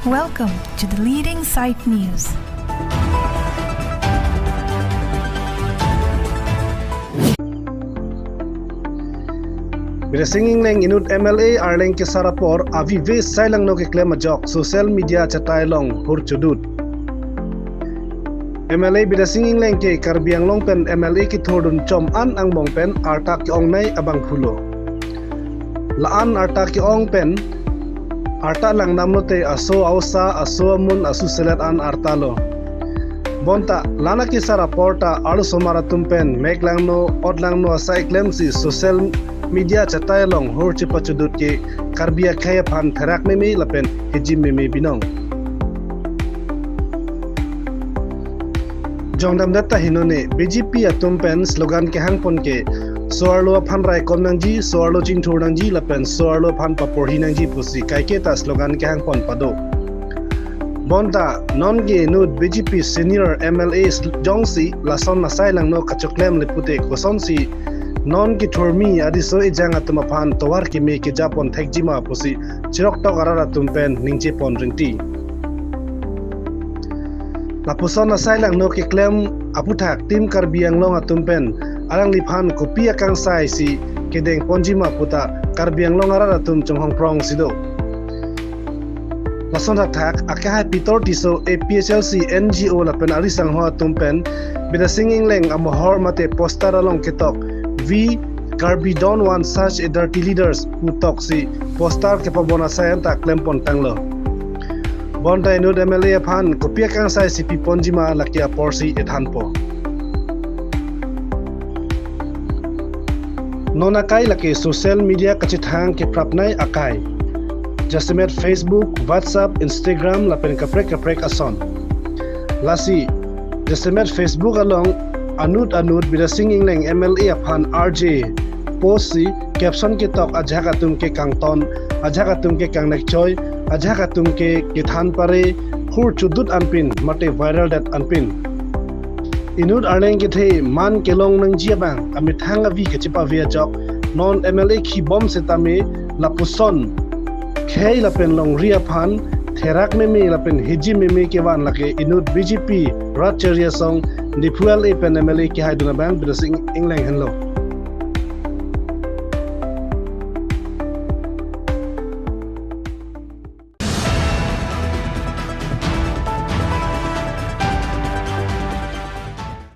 Welcome to the leading site news. Bidasing Engleng inut MLA arleng ke sarapor avive sailangno keklem ajok social media chatai long hur chodut. MLA Bidasing Engleng ke karbiang long pen MLA ki thodun chom an ang bong pen arta ki ong nai abang phulo. Laan arta ki ong pen arta lang namno te aso ausa aso mun asu selat an artalo. Bonta lana ki saraporta alu somara tumpen meklangno odlangno asa keklem si social media chatai long hor chipa chodut ke karbia khaya phan tharak me lapen hijim me binong jongdam datta hinone BJP atum pen slogan ke hangpon ke soarlo phan rai komnangji soarlo chingthornangji lapen soarlo phan papor hinangji pusi kaike ta slogan ke hangpon pado bonta non ge nud BJP senior MLA jongsi lason nasai langno kachoklem lepute kosonsi non ki thormi adi so ijang atuma phan towar ki me ki japon thekjima pusi chirok tok arara tumpen ningche pon ringti la puson asailang no ki klem aputhak tim karbiang long atumpen arang li phan kopia kang sai si kedeng ponjima puta karbiang long arara tum chonghong prong sido lason thak akha pitor tiso APHLC NGO la pen arisang ho atumpen Bidasing Engleng amohor mate poster along ketok we Garbi don't want such a dirty leaders who toxic poster ke pabona sayanta klempon tanglo bonta inut MLA phan kopia kang sai CP ponjima lakia porsi ethanpo nona kai lake social media kachithang ke prapnai akai jasemet Facebook WhatsApp Instagram lapen kaprek ason lasi jasemet Facebook along anut Bidasing Engleng MLA aphan RJ post si caption ke tok ajhakatum ke kangton ajhakatum ke kangnekchoi ajhakatum ke kithan pare hur chodut anpin mate viral dat anpin inut arleng ke the man kelong nang jiabang amithang avi ke chipa via jok non MLA khi bom setame lapuson khei lapen long ria phan therak me lapen hiji me ke wan lake inut BJP ratcharia song Dipual pen MLA ki hai duna bang Bidasing Engleng henlo